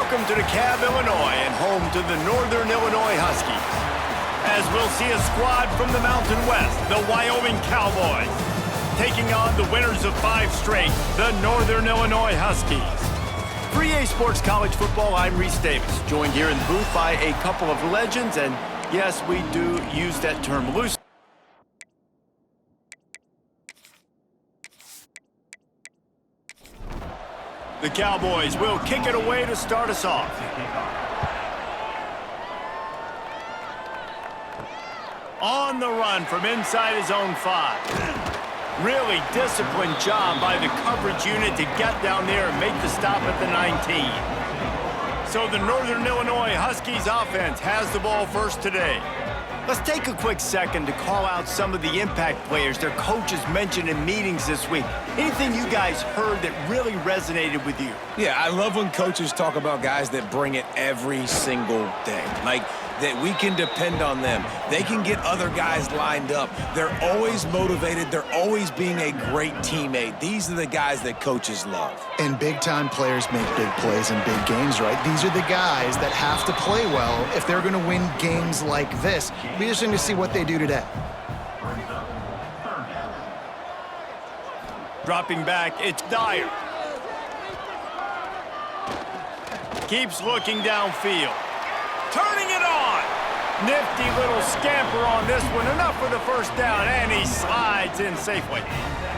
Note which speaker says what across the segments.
Speaker 1: Welcome to DeKalb, Illinois, and home to the Northern Illinois Huskies. As we'll see a squad from the Mountain West, the Wyoming Cowboys, taking on the winners of 5 straight, the Northern Illinois Huskies. For EA Sports College Football, I'm Reese Davis, joined here in the booth by a couple of legends, and yes, we do use that term loosely. The Cowboys will kick it away to start us off. On the run from inside his own 5. Really disciplined job by the coverage unit to get down there and make the stop at the 19. So the Northern Illinois Huskies offense has the ball first today. Let's take a quick second to call out some of the impact players their coaches mentioned in meetings this week. Anything you guys heard that really resonated with you?
Speaker 2: Yeah, I love when coaches talk about guys that bring it every single day. Like, that we can depend on them. They can get other guys lined up. They're always motivated. They're always being a great teammate. These are the guys that coaches love.
Speaker 3: And big-time players make big plays in big games, right? These are the guys that have to play well if they're going to win games like this. It'll be interesting to see what they do today.
Speaker 1: Dropping back, it's Dyer. Keeps looking downfield. Turning it on. Nifty little scamper on this one. Enough for the first down, and he slides in safely.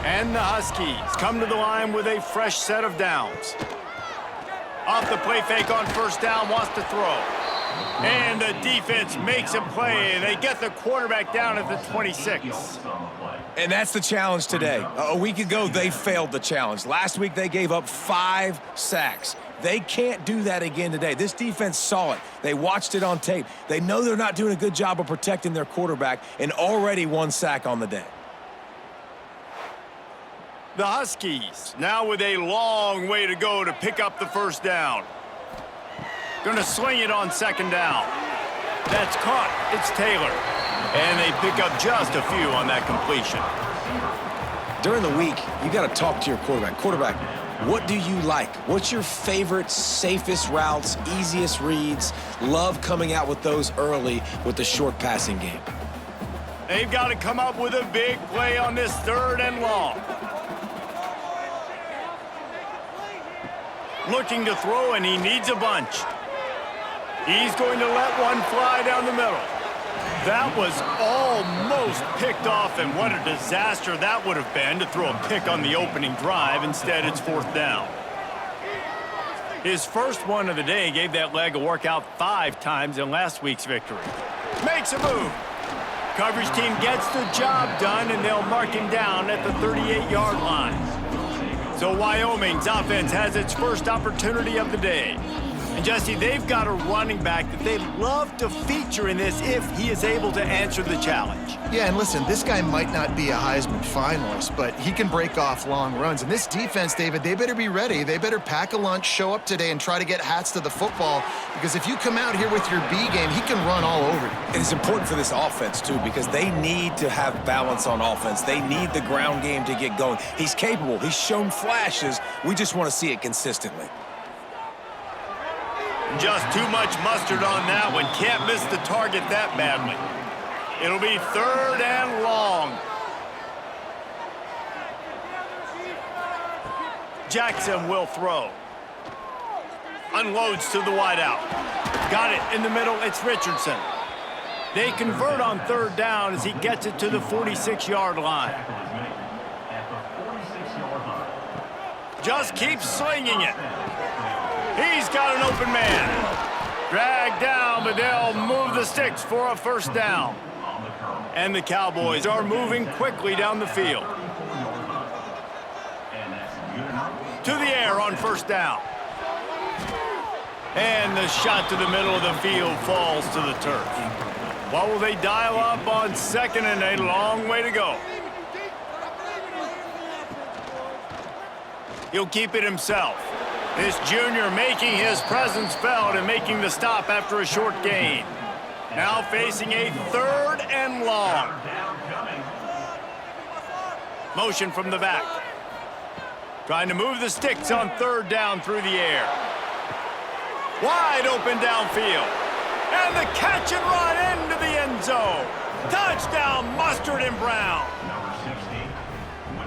Speaker 1: And the Huskies come to the line with a fresh set of downs. Off the play fake on first down, wants to throw. And the defense makes a play. They get the quarterback down at the 26.
Speaker 2: And that's the challenge today. A week ago, they failed the challenge. Last week, they gave up 5 sacks. They can't do that again today. This defense saw it. They watched it on tape. They know they're not doing a good job of protecting their quarterback, and already 1 sack on the day.
Speaker 1: The Huskies now with a long way to go to pick up the first down. Gonna sling it on second down. That's caught. It's Taylor. And they pick up just a few on that completion.
Speaker 2: During the week, you got to talk to your quarterback. Quarterback, what do you like? What's your favorite, safest routes, easiest reads? Love coming out with those early with the short passing game.
Speaker 1: They've got to come up with a big play on this 3rd and long. Looking to throw, and he needs a bunch. He's going to let one fly down the middle. That was almost picked off, and what a disaster that would have been to throw a pick on the opening drive. Instead, it's 4th down. His first one of the day gave that leg a workout 5 times in last week's victory. Makes a move. Coverage team gets the job done, and they'll mark him down at the 38-yard line. So Wyoming's offense has its first opportunity of the day. And Jesse, they've got a running back that they'd love to feature in this if he is able to answer the challenge.
Speaker 3: Yeah, and listen, this guy might not be a Heisman finalist, but he can break off long runs. And this defense, David, they better be ready. They better pack a lunch, show up today, and try to get hats to the football. Because if you come out here with your B game, he can run all over you.
Speaker 2: And it's important for this offense, too, because they need to have balance on offense. They need the ground game to get going. He's capable. He's shown flashes. We just want to see it consistently.
Speaker 1: Just too much mustard on that one. Can't miss the target that badly. It'll be 3rd and long. Jackson will throw. Unloads to the wideout. Got it in the middle. It's Richardson. They convert on 3rd down as he gets it to the 46-yard line. Just keeps slinging it. He's got an open man. Dragged down, but they'll move the sticks for a first down. And the Cowboys are moving quickly down the field. To the air on first down. And the shot to the middle of the field falls to the turf. What will they dial up on 2nd and a long way to go? He'll keep it himself. This junior making his presence felt and making the stop after a short gain. Now facing a 3rd and long. Motion from the back. Trying to move the sticks on 3rd down through the air. Wide open downfield. And the catch and run into the end zone. Touchdown, Mustard and Brown.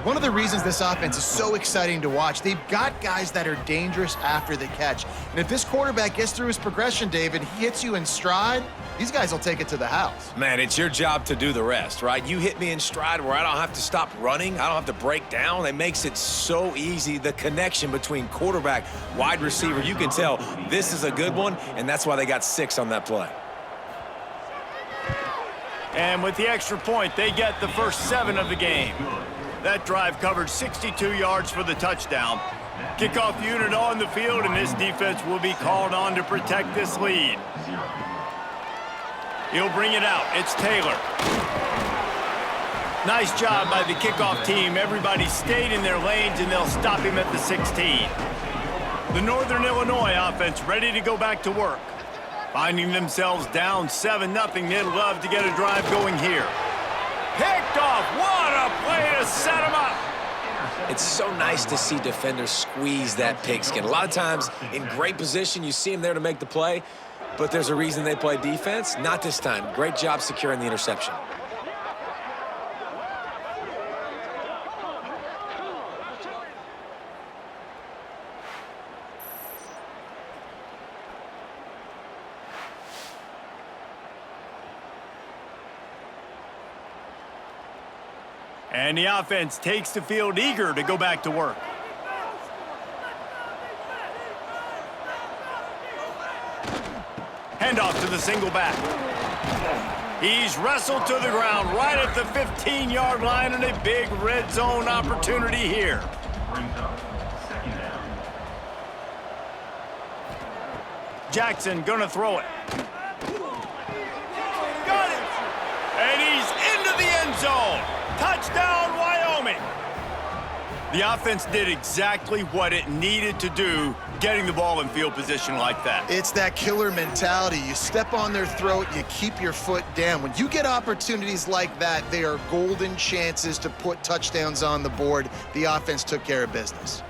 Speaker 3: One of the reasons this offense is so exciting to watch, they've got guys that are dangerous after the catch. And if this quarterback gets through his progression, David, he hits you in stride, these guys will take it to the house.
Speaker 2: Man, it's your job to do the rest, right? You hit me in stride where I don't have to stop running. I don't have to break down. It makes it so easy. The connection between quarterback, wide receiver, you can tell this is a good one, and that's why they got 6 on that play.
Speaker 1: And with the extra point, they get the first 7 of the game. That drive covered 62 yards for the touchdown. Kickoff unit on the field, and this defense will be called on to protect this lead. He'll bring it out. It's Taylor. Nice job by the kickoff team. Everybody stayed in their lanes, and they'll stop him at the 16. The Northern Illinois offense ready to go back to work. Finding themselves down 7-0, they'd love to get a drive going here. Picked off. What a play to set him up.
Speaker 2: It's so nice to see defenders squeeze that pigskin. A lot of times in great position, you see them there to make the play, but there's a reason they play defense. Not this time. Great job securing the interception.
Speaker 1: And the offense takes the field eager to go back to work. Handoff to the single back. He's wrestled to the ground right at the 15-yard line, and a big red zone opportunity here. Jackson gonna throw it. Got it! And he's into the end zone. Touchdown, Wyoming! The offense did exactly what it needed to do, getting the ball in field position like that.
Speaker 3: It's that killer mentality. You step on their throat, you keep your foot down. When you get opportunities like that, they are golden chances to put touchdowns on the board. The offense took care of business.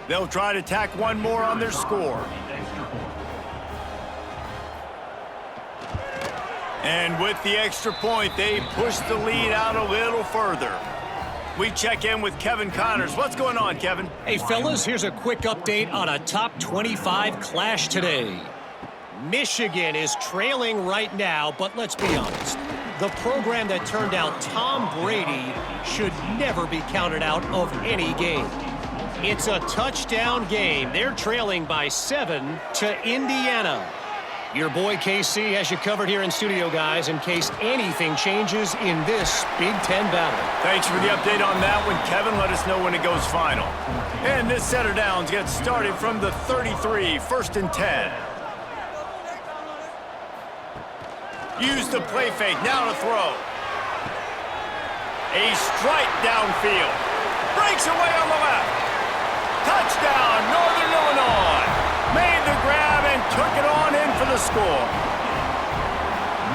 Speaker 1: They'll try to tack one more on their score. And with the extra point, they push the lead out a little further. We check in with Kevin Connors. What's going on, Kevin?
Speaker 4: Hey, fellas, here's a quick update on a top 25 clash today. Michigan is trailing right now, but let's be honest. The program that turned out Tom Brady should never be counted out of any game. It's a touchdown game. They're trailing by 7 to Indiana. Your boy KC has you covered here in studio, guys, in case anything changes in this Big Ten battle.
Speaker 1: Thanks for the update on that one, Kevin. Let us know when it goes final. And this set of downs gets started from the 33, 1st and 10. Use the play fake, now to throw. A strike downfield. Breaks away on the left. Touchdown, Northern Illinois. Made the grab and took it on in for the score.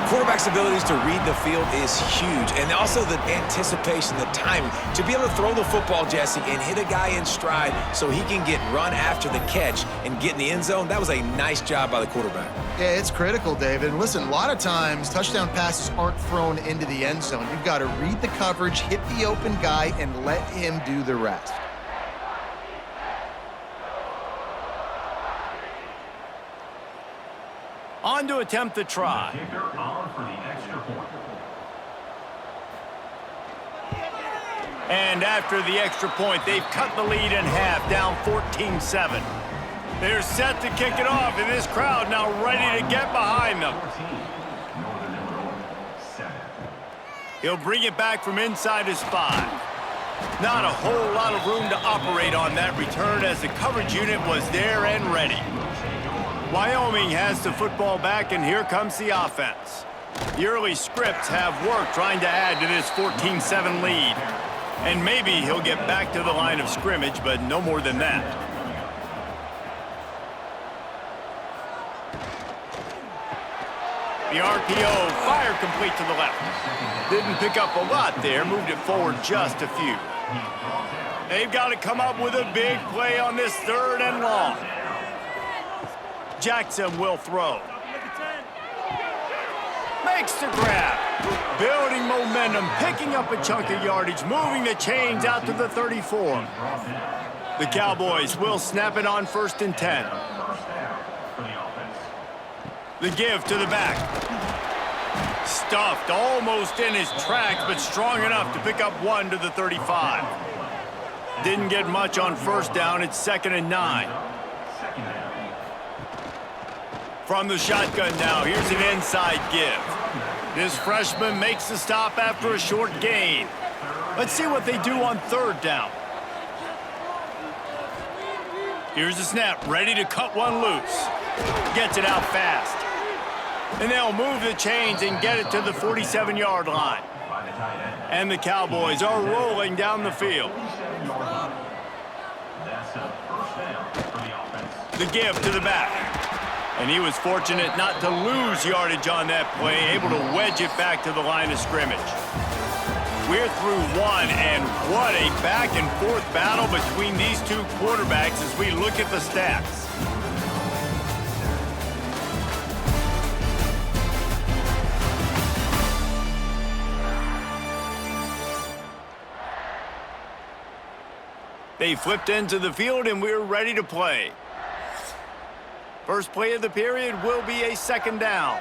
Speaker 2: Quarterback's abilities to read the field is huge, and also the anticipation, the timing. To be able to throw the football, Jesse, and hit a guy in stride so he can get run after the catch and get in the end zone, that was a nice job by the quarterback.
Speaker 3: Yeah, it's critical, David. And listen, a lot of times, touchdown passes aren't thrown into the end zone. You've got to read the coverage, hit the open guy, and let him do the rest.
Speaker 1: On to attempt the try. And after the extra point, they've cut the lead in half, down 14-7. They're set to kick it off, and this crowd now ready to get behind them. He'll bring it back from inside his 5. Not a whole lot of room to operate on that return as the coverage unit was there and ready. Wyoming has the football back, and here comes the offense. The early scripts have worked trying to add to this 14-7 lead. And maybe he'll get back to the line of scrimmage, but no more than that. The RPO, fire complete to the left. Didn't pick up a lot there, moved it forward just a few. They've got to come up with a big play on this 3rd and long. Jackson will throw. Makes the grab. Building momentum, picking up a chunk of yardage, moving the chains out to the 34. The Cowboys will snap it on 1st and 10. The give to the back. Stuffed almost in his tracks, but strong enough to pick up 1 to the 35. Didn't get much on 1st down. It's 2nd and 9. From the shotgun now, here's an inside give. This freshman makes the stop after a short gain. Let's see what they do on 3rd down. Here's the snap, ready to cut one loose. Gets it out fast. And they'll move the chains and get it to the 47-yard line. And the Cowboys are rolling down the field. The give to the back. And he was fortunate not to lose yardage on that play, able to wedge it back to the line of scrimmage. We're through 1, and what a back-and-forth battle between these two quarterbacks as we look at the stats. They flipped into the field, and we're ready to play. First play of the period will be a 2nd down.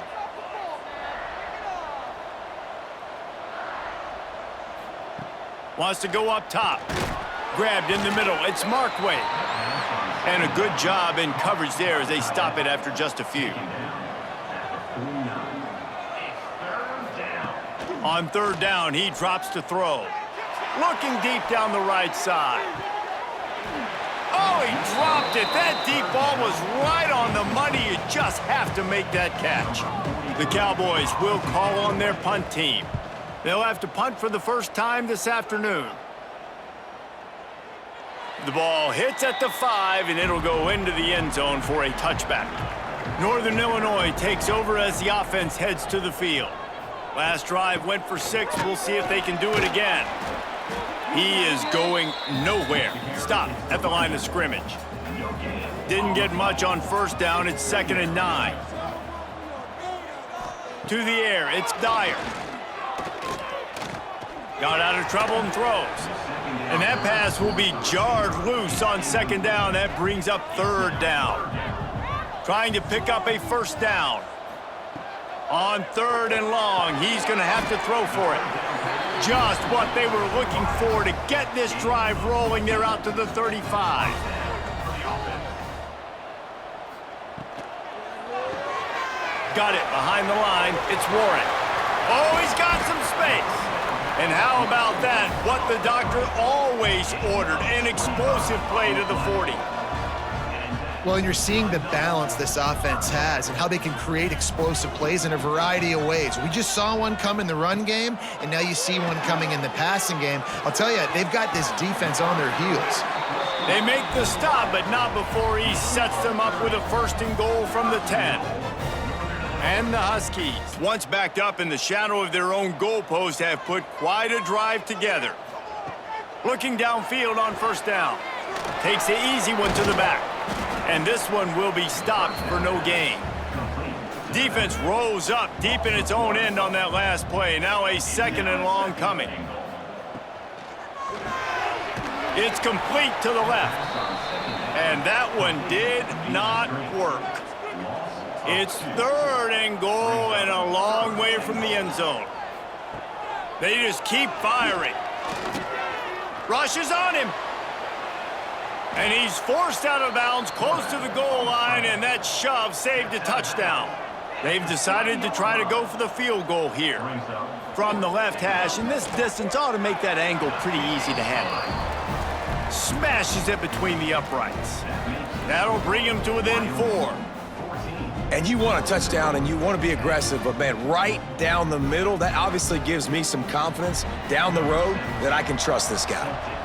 Speaker 1: Wants to go up top. Grabbed in the middle. It's Markway. And a good job in coverage there as they stop it after just a few. On 3rd down, he drops to throw. Looking deep down the right side. Oh, he dropped it. That deep ball was right on the money. You just have to make that catch. The Cowboys will call on their punt team. They'll have to punt for the first time this afternoon. The ball hits at the 5, and it'll go into the end zone for a touchback. Northern Illinois takes over as the offense heads to the field. Last drive went for 6. We'll see if they can do it again. He is going nowhere. Stop at the line of scrimmage. Didn't get much on 1st down. It's 2nd and 9. To the air, it's Dyer. Got out of trouble and throws. And that pass will be jarred loose on 2nd down. That brings up 3rd down. Trying to pick up a 1st down. On 3rd and long, he's going to have to throw for it. Just what they were looking for to get this drive rolling. They're out to the 35. Got it behind the line. It's Warren. Oh, he's got some space. And how about that? What the doctor always ordered, an explosive play to the 40.
Speaker 3: Well, and you're seeing the balance this offense has and how they can create explosive plays in a variety of ways. We just saw one come in the run game, and now you see one coming in the passing game. I'll tell you, they've got this defense on their heels.
Speaker 1: They make the stop, but not before he sets them up with a 1st and goal from the 10. And the Huskies, once backed up in the shadow of their own goalpost, have put quite a drive together. Looking downfield on 1st down. Takes the easy one to the back. And this one will be stopped for no gain. Defense rolls up deep in its own end on that last play. Now a 2nd and long coming. It's complete to the left. And that one did not work. It's 3rd and goal and a long way from the end zone. They just keep firing. Rushes on him. And he's forced out of bounds close to the goal line, and that shove saved a touchdown. They've decided to try to go for the field goal here. From the left hash, and this distance ought to make that angle pretty easy to handle. Smashes it between the uprights. That'll bring him to within 4.
Speaker 2: And you want a touchdown and you want to be aggressive, but man, right down the middle, that obviously gives me some confidence down the road that I can trust this guy.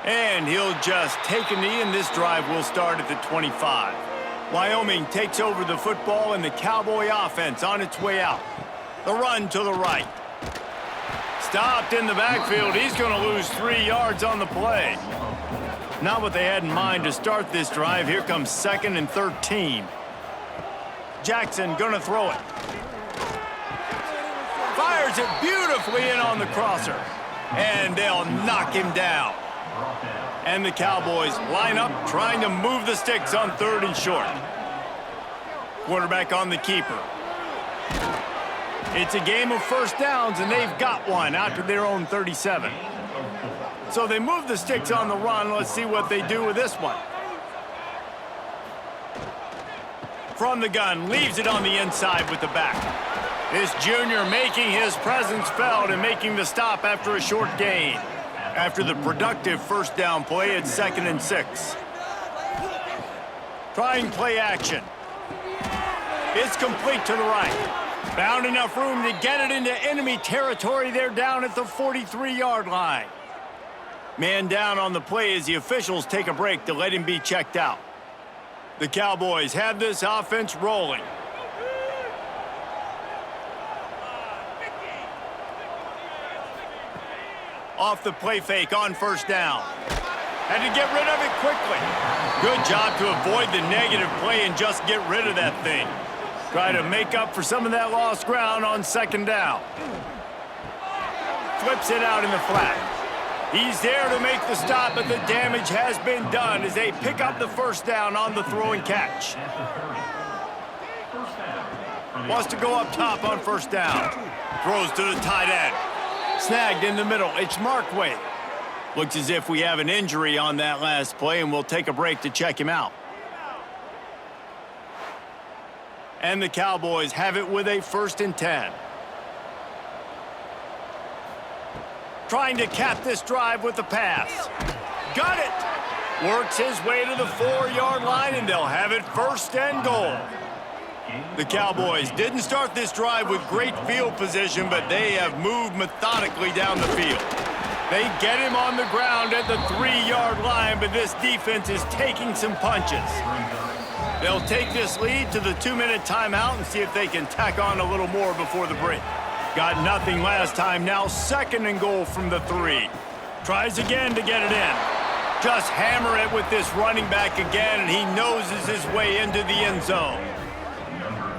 Speaker 1: And he'll just take a knee, and this drive will start at the 25. Wyoming takes over the football, and the Cowboy offense on its way out. The run to the right. Stopped in the backfield. He's going to lose 3 yards on the play. Not what they had in mind to start this drive. Here comes 2nd and 13. Jackson gonna throw it. Fires it beautifully in on the crosser. And they'll knock him down. And the Cowboys line up trying to move the sticks on 3rd and short. Quarterback on the keeper. It's a game of first downs, and they've got one after their own 37. So they move the sticks on the run. Let's see what they do with this one. From the gun, leaves it on the inside with the back. This junior making his presence felt and making the stop after a short gain. After the productive first down play, it's 2nd and 6. Trying play action. It's complete to the right. Found enough room to get it into enemy territory. They're down at the 43-yard line. Man down on the play as the officials take a break to let him be checked out. The Cowboys have this offense rolling. Off the play fake on first down. Had to get rid of it quickly. Good job to avoid the negative play and just get rid of that thing. Try to make up for some of that lost ground on 2nd down. Flips it out in the flat. He's there to make the stop, but the damage has been done as they pick up the first down on the throw and catch. Wants to go up top on first down. Throws to the tight end. Snagged in the middle. It's Markway. Looks as if we have an injury on that last play, and we'll take a break to check him out. And the Cowboys have it with a 1st and 10. Trying to cap this drive with the pass. Got it! Works his way to the 4-yard line, and they'll have it 1st and goal. The Cowboys didn't start this drive with great field position, but they have moved methodically down the field. They get him on the ground at the 3-yard line, but this defense is taking some punches. They'll take this lead to the 2-minute timeout and see if they can tack on a little more before the break. Got nothing last time, now 2nd and goal from the 3. Tries again to get it in. Just hammer it with this running back again, and he noses his way into the end zone.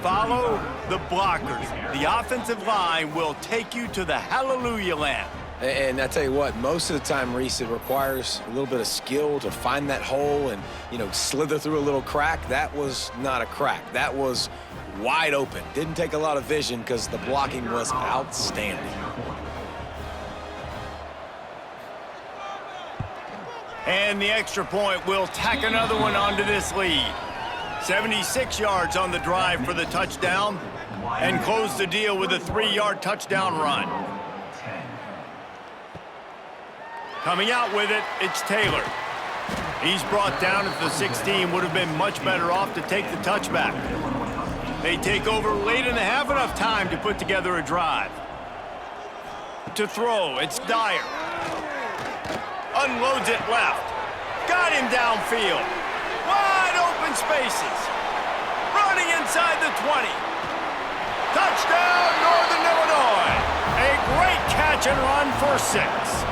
Speaker 1: Follow the blockers. The offensive line will take you to the hallelujah land.
Speaker 2: And I tell you what, most of the time, Reese, it requires a little bit of skill to find that hole and, slither through a little crack. That was not a crack. That was wide open. Didn't take a lot of vision because the blocking was outstanding.
Speaker 1: And the extra point will tack another one onto this lead. 76 yards on the drive for the touchdown and close the deal with a 3-yard touchdown run. Coming out with it, it's Taylor. He's brought down at the 16, would have been much better off to take the touchback. They take over late in the half, enough time to put together a drive. To throw, it's Dyer. Unloads it left. Got him downfield. Wide open spaces. Running inside the 20. Touchdown, Northern Illinois. A great catch and run for 6.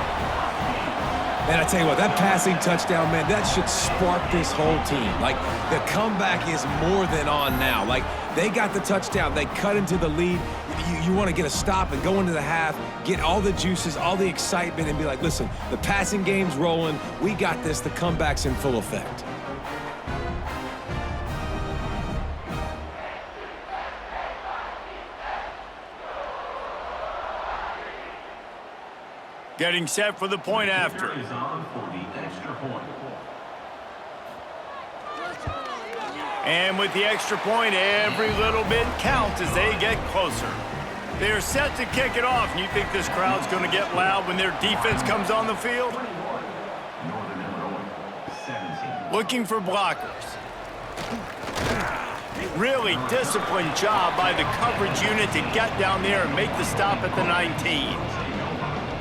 Speaker 2: Man, I tell you what, that passing touchdown, man, that should spark this whole team. Like, the comeback is more than on now. Like, they got the touchdown. They cut into the lead. You want to get a stop and go into the half, get all the juices, all the excitement, and be like, listen, the passing game's rolling. We got this. The comeback's in full effect.
Speaker 1: Getting set for the point after. And with the extra point, every little bit counts as they get closer. They're set to kick it off. And you think this crowd's going to get loud when their defense comes on the field? Looking for blockers. Really disciplined job by the coverage unit to get down there and make the stop at the 19.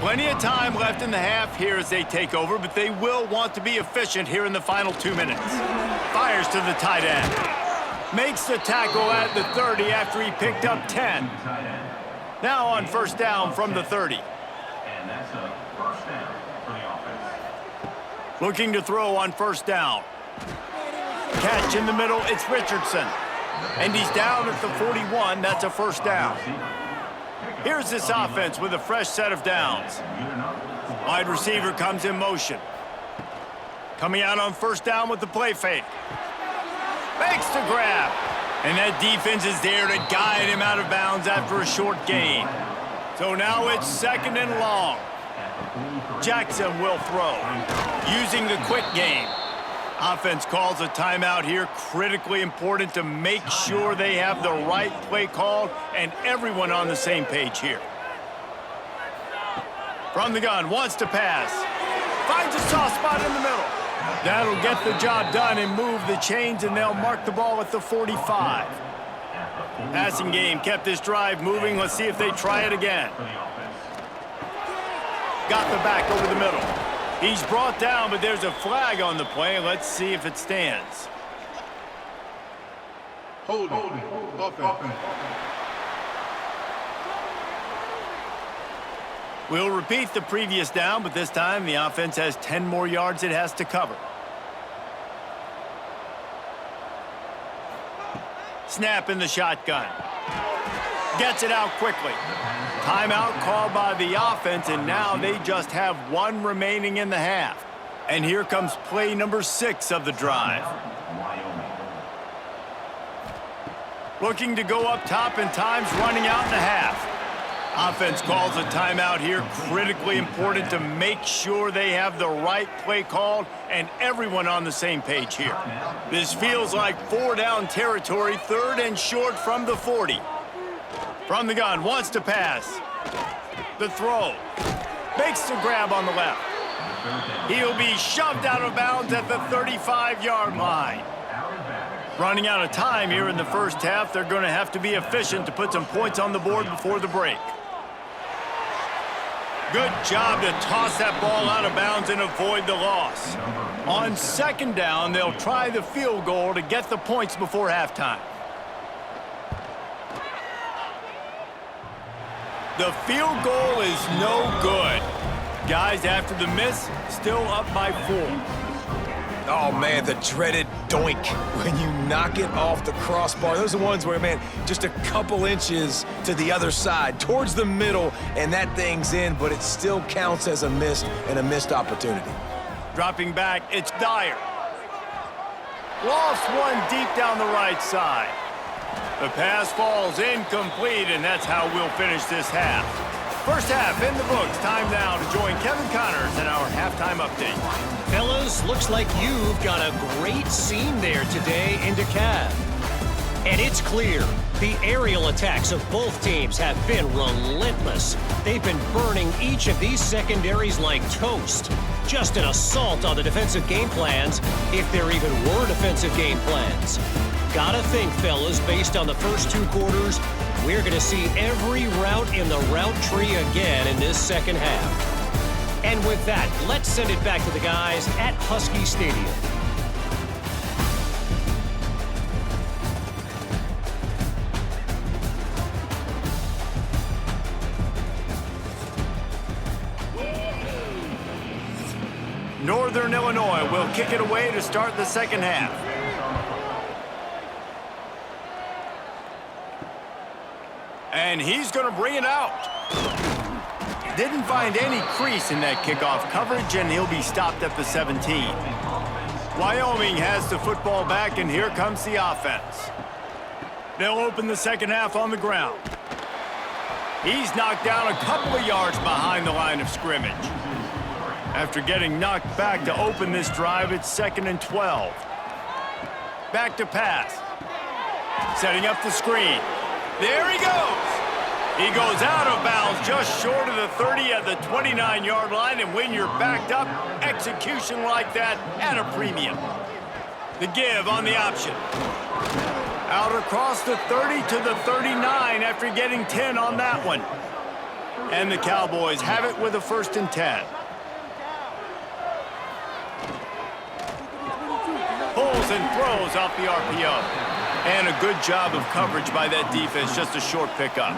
Speaker 1: Plenty of time left in the half here as they take over, but they will want to be efficient here in the final 2 minutes. Fires to the tight end. Makes the tackle at the 30 after he picked up 10. Now on first down from the 30.
Speaker 5: And that's a first down for the offense.
Speaker 1: Looking to throw on first down. Catch in the middle, it's Richardson. And he's down at the 41, that's a first down. Here's this offense with a fresh set of downs. Wide receiver comes in motion. Coming out on first down with the play fake. Makes the grab. And that defense is there to guide him out of bounds after a short gain. So now it's second and long. Jackson will throw, using the quick game. Offense calls a timeout here, critically important to make sure they have the right play called and everyone on the same page here. From the gun, wants to pass. Finds a soft spot in the middle. That'll get the job done and move the chains, and they'll mark the ball at the 45. Passing game kept this drive moving. Let's see if they try it again. Got the back over the middle. He's brought down, but there's a flag on the play. Let's see if it stands.
Speaker 5: Hold it. Offense.
Speaker 1: We'll repeat the previous down, but this time the offense has 10 more yards it has to cover. Snap in the shotgun. Gets it out quickly. Timeout called by the offense, and now they just have one remaining in the half. And here comes play number 6 of the drive. Looking to go up top, and time's running out in the half. Offense calls a timeout here, critically important to make sure they have the right play called and everyone on the same page here. This feels like 4-down territory, third and short from the 40. From the gun, wants to pass. The throw. Makes the grab on the left. He'll be shoved out of bounds at the 35-yard line. Running out of time here in the first half, they're going to have to be efficient to put some points on the board before the break. Good job to toss that ball out of bounds and avoid the loss. On second down, they'll try the field goal to get the points before halftime. The field goal is no good. Guys, after the miss, still up by 4.
Speaker 2: Oh, man, the dreaded doink when you knock it off the crossbar. Those are the ones where, man, just a couple inches to the other side, towards the middle, and that thing's in, but it still counts as a missed opportunity.
Speaker 1: Dropping back, it's Dyer. Lost one deep down the right side. The pass falls incomplete, and that's how we'll finish this half. First half in the books. Time now to join Kevin Connors in our halftime update.
Speaker 4: Fellas, looks like you've got a great scene there today in DeKalb. And it's clear, the aerial attacks of both teams have been relentless. They've been burning each of these secondaries like toast. Just an assault on the defensive game plans, if there even were defensive game plans. Gotta think, fellas, based on the first 2 quarters, we're going to see every route in the route tree again in this second half. And with that, let's send it back to the guys at Husky Stadium.
Speaker 1: Northern Illinois will kick it away to start the second half. And he's going to bring it out. Didn't find any crease in that kickoff coverage, and he'll be stopped at the 17. Wyoming has the football back, and here comes the offense. They'll open the second half on the ground. He's knocked down a couple of yards behind the line of scrimmage. After getting knocked back to open this drive, it's 2nd and 12. Back to pass. Setting up the screen. There he goes. He goes out of bounds just short of the 30 at the 29-yard line, and when you're backed up, execution like that at a premium. The give on the option. Out across the 30 to the 39 after getting 10 on that one. And the Cowboys have it with a 1st and 10. Pulls and throws off the RPO. And a good job of coverage by that defense, just a short pickup.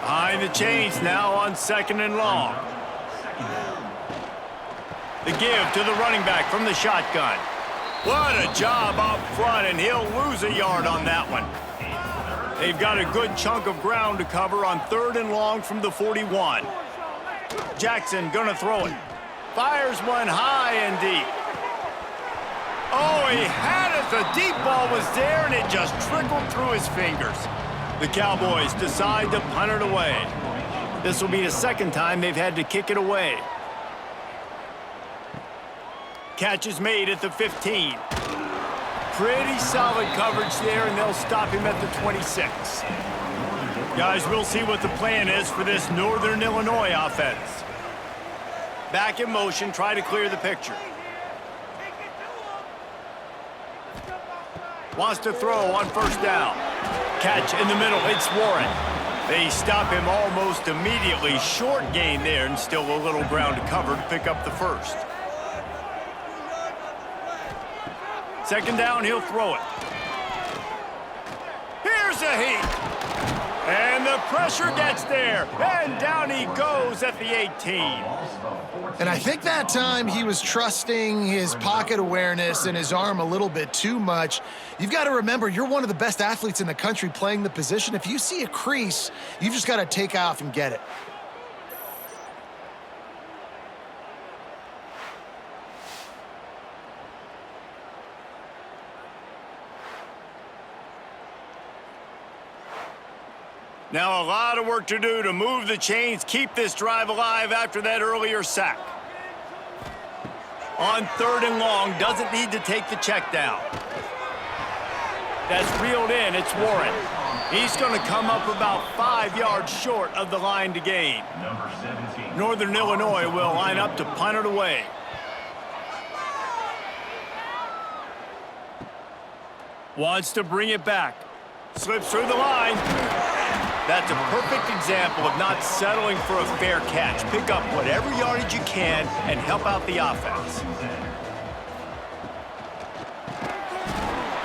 Speaker 1: Behind the chains now on 2nd and long. The give to the running back from the shotgun. What a job up front, and he'll lose a yard on that one. They've got a good chunk of ground to cover on 3rd and long from the 41. Jackson gonna throw it. Fires one high and deep. Oh, he had it. The deep ball was there, and it just trickled through his fingers. The Cowboys decide to punt it away. This will be the second time they've had to kick it away. Catch is made at the 15. Pretty solid coverage there, and they'll stop him at the 26. Guys, we'll see what the plan is for this Northern Illinois offense. Back in motion, try to clear the picture. Wants to throw on 1st down. Catch in the middle, it's Warren. They stop him almost immediately. Short gain there, and still a little ground to cover to pick up the 1st. 2nd down, he'll throw it. Here's a heat. And the pressure gets there. And down he goes at the 18.
Speaker 3: And I think that time he was trusting his pocket awareness and his arm a little bit too much. You've got to remember, you're one of the best athletes in the country playing the position. If you see a crease, you've just got to take off and get it.
Speaker 1: Now a lot of work to do to move the chains, keep this drive alive after that earlier sack. On 3rd and long, doesn't need to take the check down. That's reeled in, it's Warren. He's going to come up about 5 yards short of the line to gain. Northern Illinois will line up to punt it away. Wants to bring it back. Slips through the line. That's a perfect example of not settling for a fair catch. Pick up whatever yardage you can and help out the offense.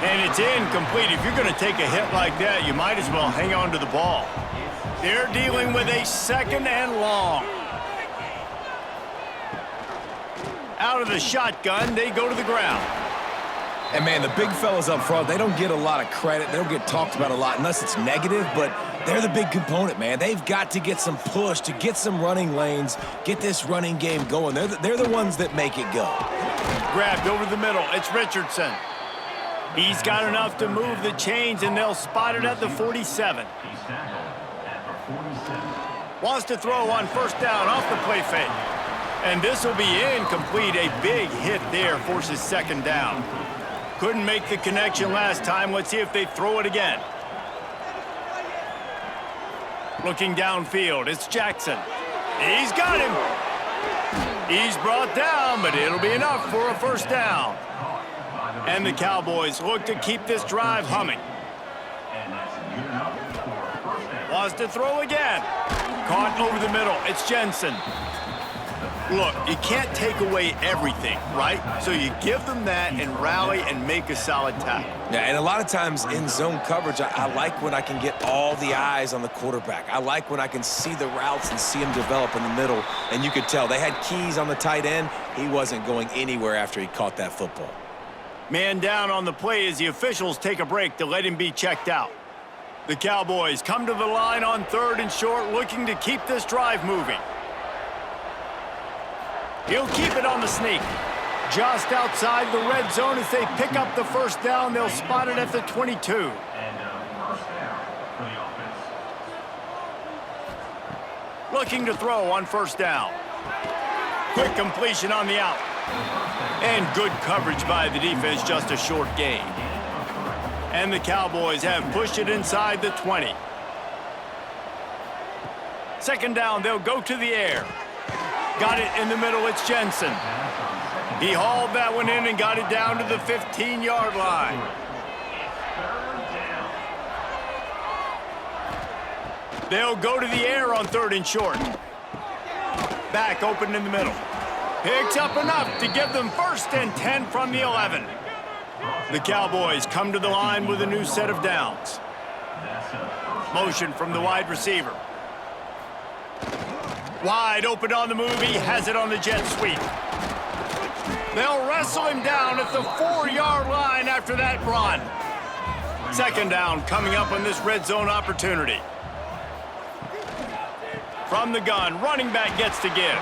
Speaker 1: And it's incomplete. If you're going to take a hit like that, you might as well hang on to the ball. They're dealing with a 2nd and long. Out of the shotgun, they go to the ground.
Speaker 2: And, man, the big fellas up front, they don't get a lot of credit. They don't get talked about a lot unless it's negative, but they're the big component, man. They've got to get some push, to get some running lanes, get this running game going. They're the ones that make it go.
Speaker 1: Grabbed over the middle. It's Richardson. He's got enough to move the chains, and they'll spot it at the 47. Wants to throw on 1st down off the play fake. And this will be incomplete. A big hit there forces 2nd down. Couldn't make the connection last time. Let's see if they throw it again. Looking downfield, it's Jackson. He's got him. He's brought down, but it'll be enough for a 1st down. And the Cowboys look to keep this drive humming. Wants to throw again. Caught over the middle, it's Jensen. Look, you can't take away everything, right? So you give them that and rally and make a solid tackle.
Speaker 2: Yeah, and a lot of times in zone coverage, I like when I can get all the eyes on the quarterback. I like when I can see the routes and see them develop in the middle. And you could tell they had keys on the tight end. He wasn't going anywhere after he caught that football.
Speaker 1: Man down on the play as the officials take a break to let him be checked out. The Cowboys come to the line on 3rd and short, looking to keep this drive moving. He'll keep it on the sneak. Just outside the red zone as they pick up the 1st down. They'll spot it at the 22. Looking to throw on 1st down. Quick completion on the out. And good coverage by the defense, just a short gain. And the Cowboys have pushed it inside the 20. 2nd down, they'll go to the air. Got it in the middle, it's Jensen. He hauled that one in and got it down to the 15-yard line. They'll go to the air on 3rd and short. Back open in the middle. Picks up enough to give them 1st and 10 from the 11. The Cowboys come to the line with a new set of downs. Motion from the wide receiver. Wide open on the move. He has it on the jet sweep. They'll wrestle him down at the 4-yard line after that run. Second down coming up on this red zone opportunity. From the gun, running back gets to give.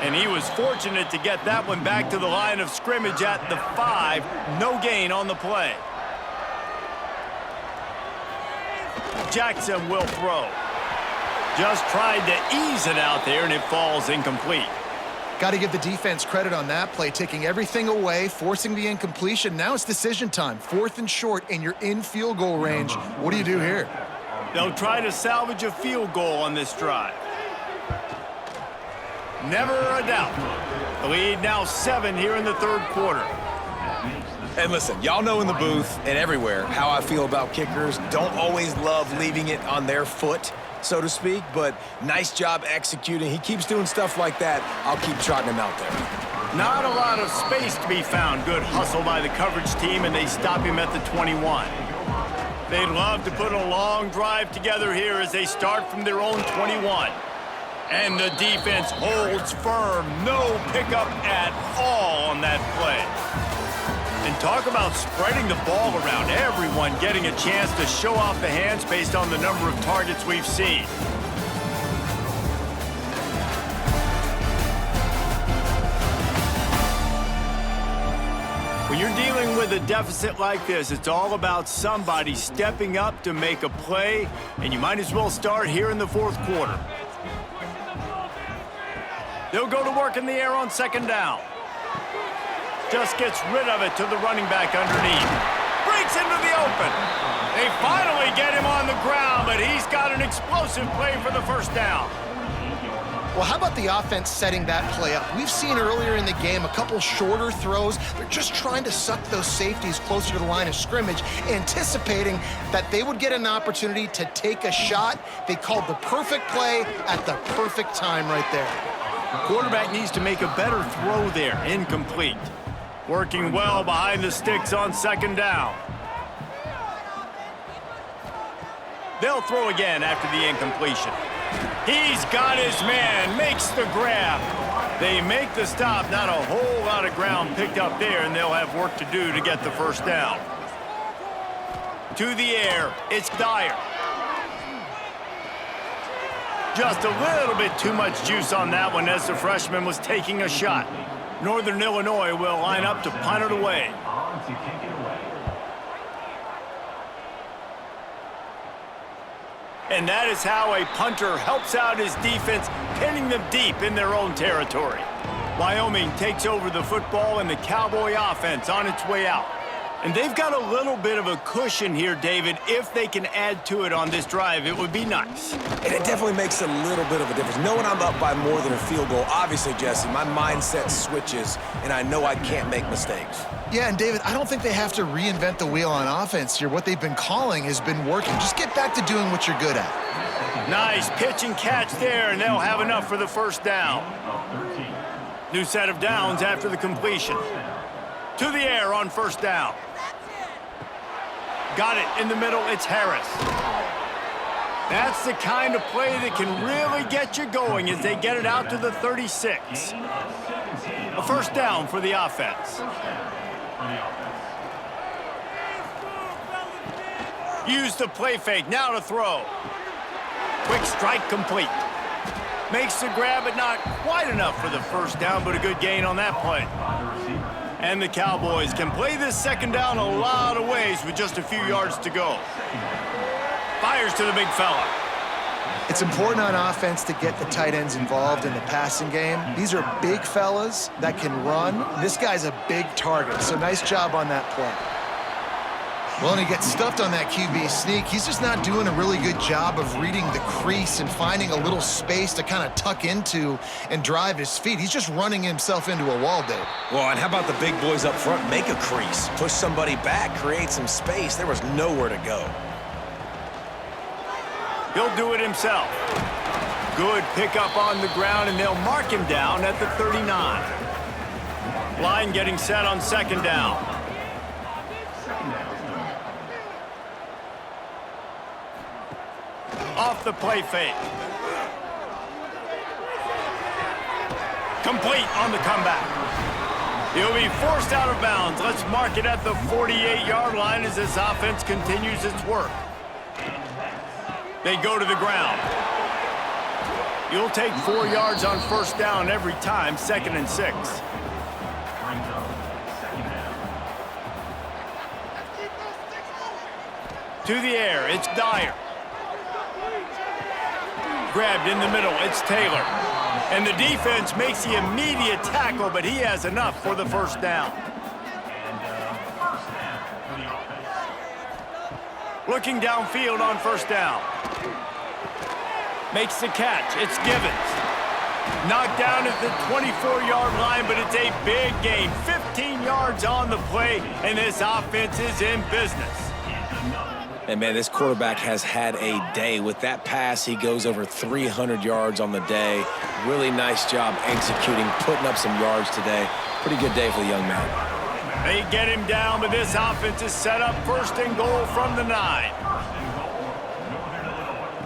Speaker 1: And he was fortunate to get that one back to the line of scrimmage at the 5. No gain on the play. Jackson will throw. Just tried to ease it out there, and it falls incomplete.
Speaker 3: Got to give the defense credit on that play, taking everything away, forcing the incompletion. Now it's decision time. 4th and short, and you're in field goal range. What do you do here?
Speaker 1: They'll try to salvage a field goal on this drive. Never a doubt. The lead now 7 here in the third quarter.
Speaker 2: And listen, y'all know in the booth and everywhere how I feel about kickers. Don't always love leaving it on their foot, so to speak, but nice job executing. He keeps doing stuff like that. I'll keep trotting him out there.
Speaker 1: Not a lot of space to be found. Good hustle by the coverage team, and they stop him at the 21. They'd love to put a long drive together here as they start from their own 21. And the defense holds firm. No pickup at all on that play. And talk about spreading the ball around. Everyone getting a chance to show off the hands based on the number of targets we've seen. When you're dealing with a deficit like this, it's all about somebody stepping up to make a play, and you might as well start here in the fourth quarter. They'll go to work in the air on second down. Just gets rid of it to the running back underneath. Breaks into the open. They finally get him on the ground, but he's got an explosive play for the first down.
Speaker 3: Well, how about the offense setting that play up? We've seen earlier in the game a couple shorter throws. They're just trying to suck those safeties closer to the line of scrimmage, anticipating that they would get an opportunity to take a shot. They called the perfect play at the perfect time right there.
Speaker 1: Quarterback needs to make a better throw there. Incomplete. Working well behind the sticks on second down. They'll throw again after the incompletion. He's got his man, makes the grab. They make the stop. Not a whole lot of ground picked up there, and they'll have work to do to get the first down. To the air, it's Dyer. Just a little bit too much juice on that one as the freshman was taking a shot. Northern Illinois will line up to punt it away. And that is how a punter helps out his defense, pinning them deep in their own territory. Wyoming takes over the football and the Cowboy offense on its way out. And they've got a little bit of a cushion here, David. If they can add to it on this drive, it would be nice.
Speaker 2: And it definitely makes a little bit of a difference. Knowing I'm up by more than a field goal, obviously, Jesse, my mindset switches, and I know I can't make mistakes.
Speaker 3: Yeah, and David, I don't think they have to reinvent the wheel on offense here. What they've been calling has been working. Just get back to doing what you're good at.
Speaker 1: Nice pitch and catch there, and they'll have enough for the first down. New set of downs after the completion. To the air on first down. Got it in the middle, it's Harris. That's the kind of play that can really get you going as they get it out to the 36. A first down for the offense. Use the play fake, now to throw. Quick strike complete. Makes the grab, but not quite enough for the first down, but a good gain on that play. And the Cowboys can play this second down a lot of ways with just a few yards to go. Fires to the big fella.
Speaker 3: It's important on offense to get the tight ends involved in the passing game. These are big fellas that can run. This guy's a big target, so nice job on that play. Well, and he gets stuffed on that QB sneak. He's just not doing a really good job of reading the crease and finding a little space to kind of tuck into and drive his feet. He's just running himself into a wall, Dave.
Speaker 2: Well, and how about the big boys up front? Make a crease, push somebody back, create some space. There was nowhere to go.
Speaker 1: He'll do it himself. Good pickup on the ground, and they'll mark him down at the 39. Line getting set on second down. Off the play fake. Complete on the comeback. He'll be forced out of bounds. Let's mark it at the 48-yard line as this offense continues its work. They go to the ground. You'll take 4 yards on first down every time, 2nd and 6. To the air, it's Dyer. Grabbed in the middle, it's Taylor. And the defense makes the immediate tackle, but he has enough for the first down. Looking downfield on first down. Makes the catch, it's Givens. Knocked down at the 24-yard line, but it's a big gain. 15 yards on the play, and this offense is in business.
Speaker 2: And, man, this quarterback has had a day. With that pass, he goes over 300 yards on the day. Really nice job executing, putting up some yards today. Pretty good day for the young man.
Speaker 1: They get him down, but this offense is set up 1st and goal from the 9.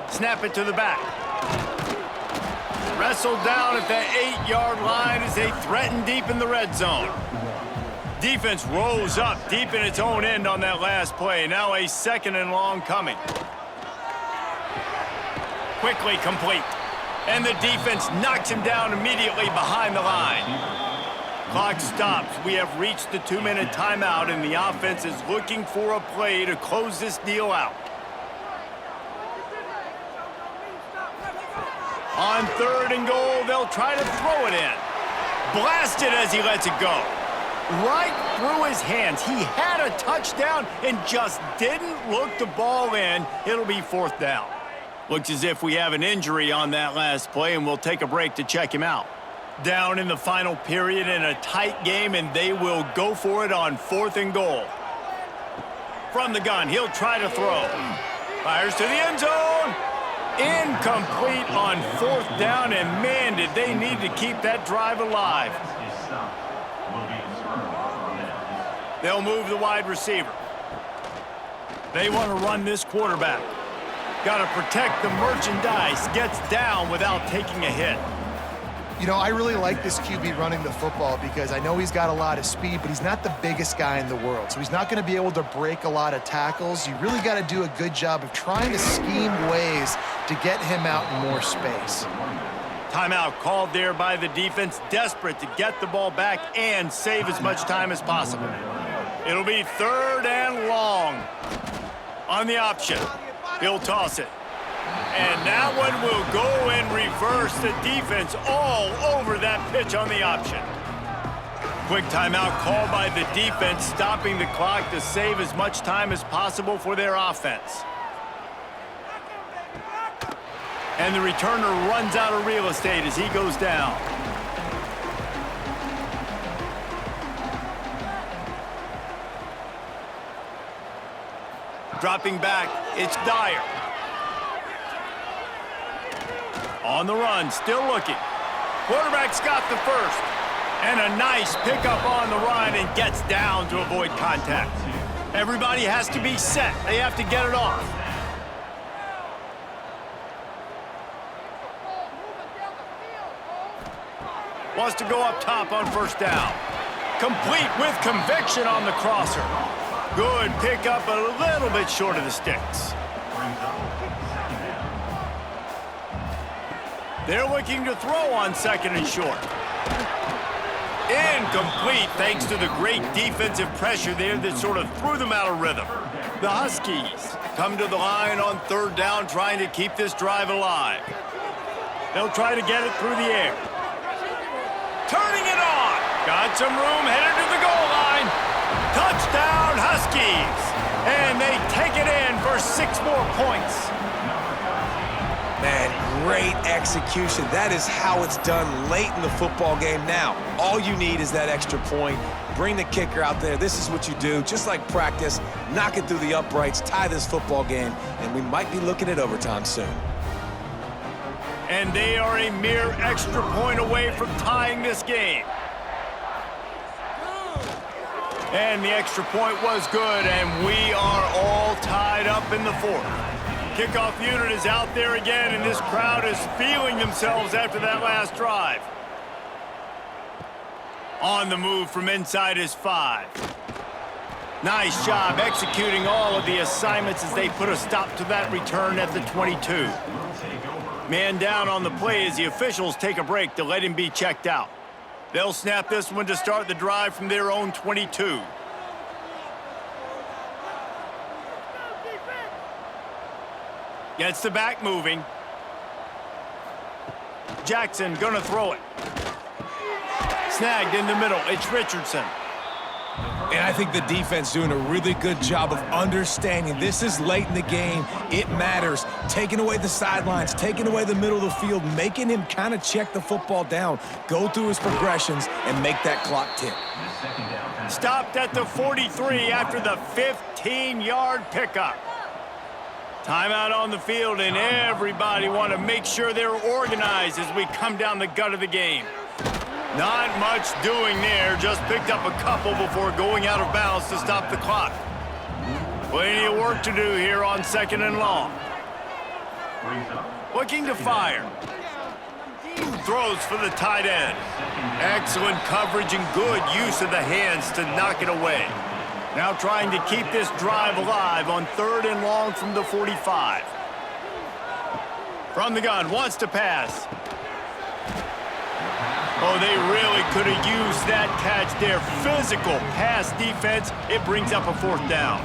Speaker 1: Snap it to the back. Wrestled down at the 8-yard line as they threaten deep in the red zone. Defense rose up deep in its own end on that last play. Now a 2nd and long coming. Quickly complete. And the defense knocks him down immediately behind the line. Clock stops. We have reached the 2-minute timeout, and the offense is looking for a play to close this deal out. On 3rd and goal, they'll try to throw it in. Blasted as he lets it go. Right through his hands. He had a touchdown and just didn't look the ball in. It'll be 4th down. Looks as if we have an injury on that last play, and we'll take a break to check him out. Down in the final period in a tight game, and they will go for it on 4th and goal. From the gun, he'll try to throw. Fires to the end zone. Incomplete on 4th down, and man, did they need to keep that drive alive. They'll move the wide receiver. They want to run this quarterback. Got to protect the merchandise. Gets down without taking a hit.
Speaker 3: You know, I really like this QB running the football because I know he's got a lot of speed, but he's not the biggest guy in the world. So he's not going to be able to break a lot of tackles. You really got to do a good job of trying to scheme ways to get him out in more space.
Speaker 1: Timeout called there by the defense, desperate to get the ball back and save as much time as possible. It'll be 3rd and long. On the option, he'll toss it. And that one will go in reverse. The defense all over that pitch on the option. Quick timeout called by the defense, stopping the clock to save as much time as possible for their offense. And the returner runs out of real estate as he goes down. Dropping back, it's Dyer. On the run, still looking. Quarterback's got the first. And a nice pickup on the run and gets down to avoid contact. Everybody has to be set. They have to get it off. Wants to go up top on first down. Complete with conviction on the crosser. Good pickup, a little bit short of the sticks. They're looking to throw on 2nd and short. Incomplete thanks to the great defensive pressure there that sort of threw them out of rhythm. The Huskies come to the line on 3rd down, trying to keep this drive alive. They'll try to get it through the air. Turning it on. Got some room, headed to the goal line. Touchdown, Huskies. And they take it in for 6 more points.
Speaker 2: Man, great execution. That is how it's done late in the football game. Now, all you need is that extra point. Bring the kicker out there. This is what you do. Just like practice, knock it through the uprights, tie this football game, and we might be looking at overtime soon.
Speaker 1: And they are a mere extra point away from tying this game. And the extra point was good, and we are all tied up in the 4th. Kickoff unit is out there again, and this crowd is feeling themselves after that last drive. On the move from inside his 5. Nice job executing all of the assignments as they put a stop to that return at the 22. Man down on the play as the officials take a break to let him be checked out. They'll snap this one to start the drive from their own 22. Gets the back moving. Jackson gonna throw it. Snagged in the middle. It's Richardson.
Speaker 2: And I think the defense doing a really good job of understanding this is late in the game. It matters. Taking away the sidelines, taking away the middle of the field, making him kind of check the football down, go through his progressions, and make that clock tick.
Speaker 1: Stopped at the 43 after the 15-yard pickup. Timeout on the field, and everybody want to make sure they're organized as we come down the gut of the game. Not much doing there, just picked up a couple before going out of bounds to stop the clock. Plenty of work to do here on 2nd and long. Looking to fire. Throws for the tight end. Excellent coverage and good use of the hands to knock it away. Now trying to keep this drive alive on 3rd and long from the 45. From the gun, wants to pass. Oh, they really could have used that catch there. Physical pass defense. It brings up a 4th down.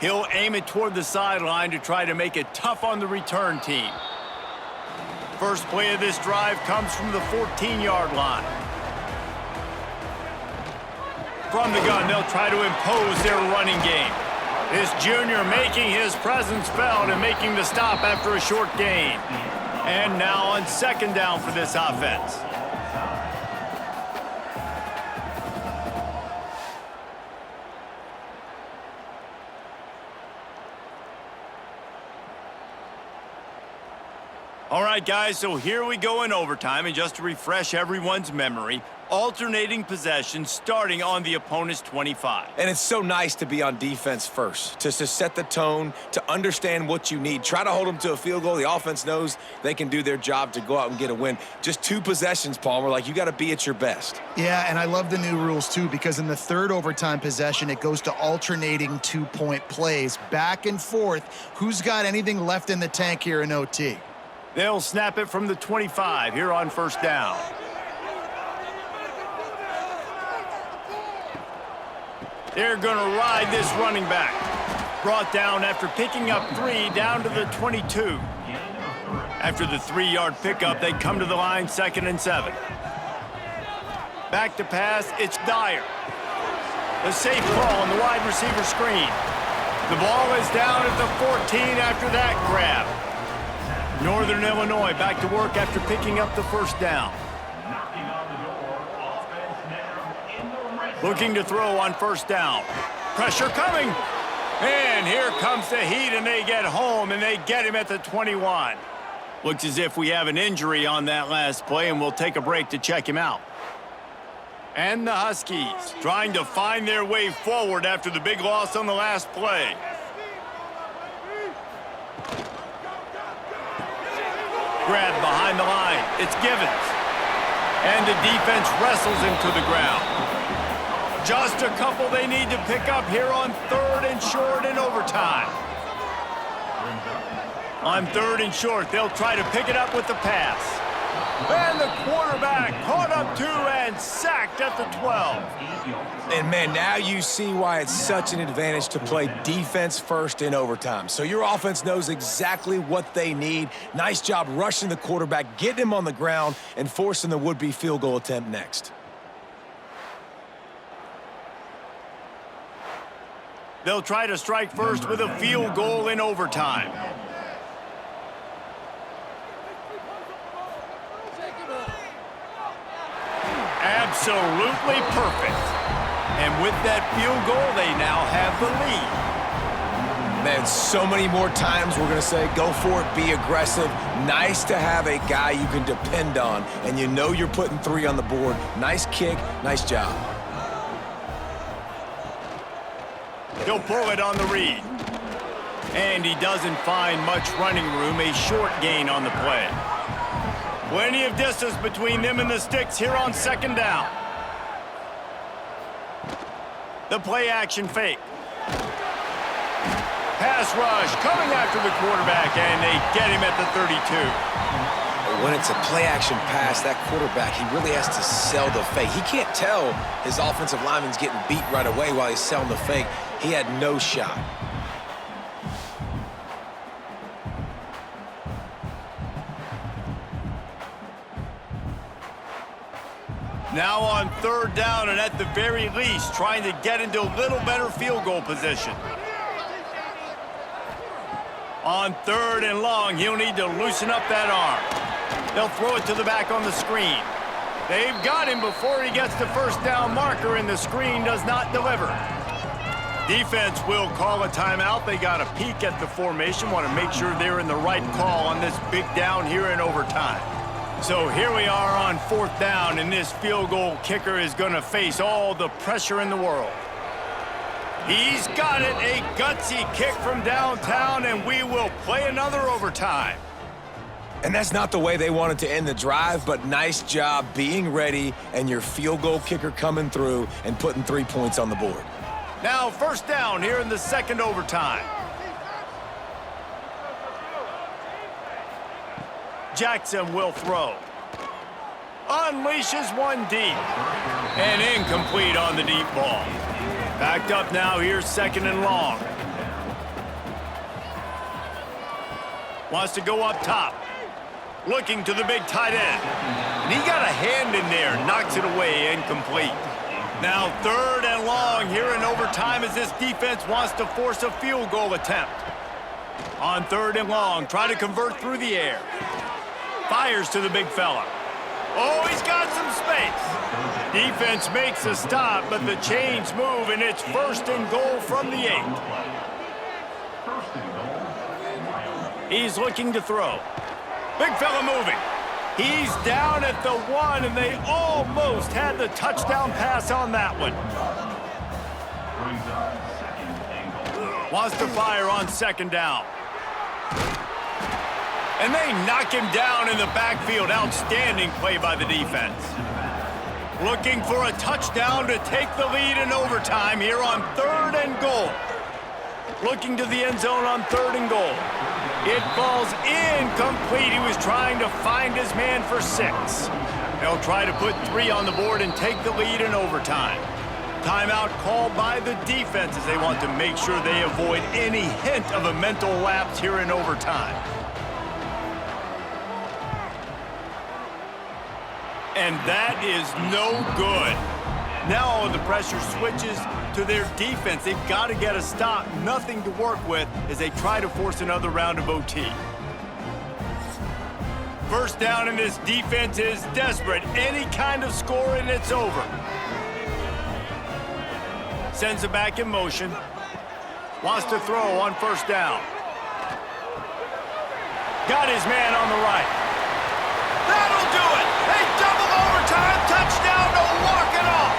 Speaker 1: He'll aim it toward the sideline to try to make it tough on the return team. First play of this drive comes from the 14-yard line. From the gun, they'll try to impose their running game. This junior making his presence felt and making the stop after a short gain. And now on 2nd down for this offense. All right, guys, so here we go in overtime, and just to refresh everyone's memory, alternating possession starting on the opponent's 25.
Speaker 2: And it's so nice to be on defense first, to set the tone, to understand what you need. Try to hold them to a field goal. The offense knows they can do their job to go out and get a win. Just 2 possessions, Palmer. Like, you got to be at your best.
Speaker 3: Yeah, and I love the new rules, too, because in the 3rd overtime possession, it goes to alternating 2-point plays. Back and forth. Who's got anything left in the tank here in OT?
Speaker 1: They'll snap it from the 25 here on 1st down. They're going to ride this running back. Brought down after picking up 3 down to the 22. After the 3-yard pickup, they come to the line 2nd and 7. Back to pass, it's Dyer. A safe ball on the wide receiver screen. The ball is down at the 14 after that grab. Northern Illinois back to work after picking up the 1st down. Looking to throw on 1st down. Pressure coming. And here comes the heat, and they get home, and they get him at the 21. Looks as if we have an injury on that last play, and we'll take a break to check him out. And the Huskies trying to find their way forward after the big loss on the last play. Grab behind the line. It's Givens. And the defense wrestles him to the ground. Just a couple they need to pick up here on 3rd and short in overtime. On 3rd and short, they'll try to pick it up with the pass. And the quarterback caught up 2 and sacked at the 12.
Speaker 2: And, man, now you see why it's such an advantage to play defense first in overtime. So your offense knows exactly what they need. Nice job rushing the quarterback, getting him on the ground, and forcing the would-be field goal attempt next.
Speaker 1: They'll try to strike first with a field goal in overtime. Absolutely perfect. And with that field goal, they now have the lead.
Speaker 2: Man, so many more times we're going to say, go for it, be aggressive. Nice to have a guy you can depend on, and you know you're putting 3 on the board. Nice kick, nice job.
Speaker 1: He'll pull it on the read. And he doesn't find much running room, a short gain on the play. Plenty of distance between them and the sticks here on second down. The play action fake. Pass rush coming after the quarterback, and they get him at the 32.
Speaker 2: When it's a play-action pass, that quarterback, he really has to sell the fake. He can't tell his offensive lineman's getting beat right away while he's selling the fake. He had no shot.
Speaker 1: Now on third down, and at the very least, trying to get into a little better field goal position. On third and long, he'll need to loosen up that arm. They'll throw it to the back on the screen. They've got him before he gets the first down marker, and the screen does not deliver. Defense will call a timeout. They got a peek at the formation, want to make sure they're in the right call on this big down here in overtime. So here we are on fourth down, and this field goal kicker is going to face all the pressure in the world. He's got it, a gutsy kick from downtown, and we will play another overtime.
Speaker 2: And that's not the way they wanted to end the drive, but nice job being ready and your field goal kicker coming through and putting 3 points on the board.
Speaker 1: Now first down here in the second overtime. Jackson will throw. Unleashes one deep. And incomplete on the deep ball. Backed up now, here's second and long. Wants to go up top. Looking to the big tight end. And he got a hand in there, knocks it away, incomplete. Now third and long here in overtime as this defense wants to force a field goal attempt. On third and long, try to convert through the air. Fires to the big fella. Oh, he's got some space. Defense makes a stop, but the chains move, and it's first and goal from the 8. He's looking to throw. Big fella moving. He's down at the 1, and they almost had the touchdown pass on that one. Wants to fire on second down. And they knock him down in the backfield. Outstanding play by the defense. Looking for a touchdown to take the lead in overtime here on third and goal. Looking to the end zone on third and goal. It falls incomplete. He was trying to find his man for 6. They'll try to put 3 on the board and take the lead in overtime. Timeout called by the defense as they want to make sure they avoid any hint of a mental lapse here in overtime. And that is no good. Now all the pressure switches to their defense. They've got to get a stop. Nothing to work with as they try to force another round of OT. First down, and this defense is desperate. Any kind of score and it's over. Sends it back in motion. Wants to throw on first down. Got his man on the right. That'll do it. They double overtime. Touchdown to walk it off.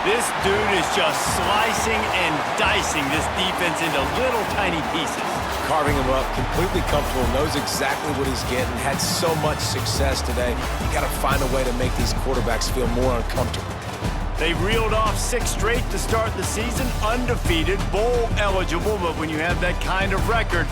Speaker 1: This dude is just slicing and dicing this defense into little tiny pieces.
Speaker 2: Carving him up, completely comfortable, knows exactly what he's getting, had so much success today. You got to find a way to make these quarterbacks feel more uncomfortable.
Speaker 1: They reeled off 6 straight to start the season, undefeated, bowl eligible, but when you have that kind of record,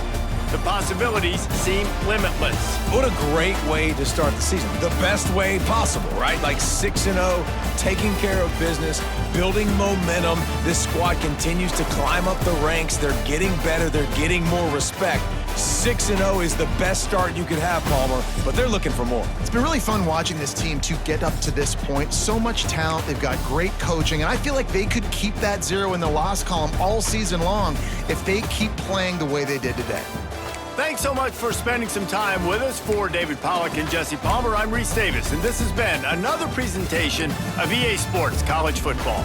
Speaker 1: the possibilities seem limitless.
Speaker 2: What a great way to start the season. The best way possible, right? Like 6-0, taking care of business, building momentum. This squad continues to climb up the ranks. They're getting better. They're getting more respect. 6-0 is the best start you could have, Palmer, but they're looking for more.
Speaker 3: It's been really fun watching this team to get up to this point. So much talent. They've got great coaching, and I feel like they could keep that 0 in the loss column all season long if they keep playing the way they did today.
Speaker 1: Thanks so much for spending some time with us. For David Pollack and Jesse Palmer, I'm Reese Davis, and this has been another presentation of EA Sports College Football.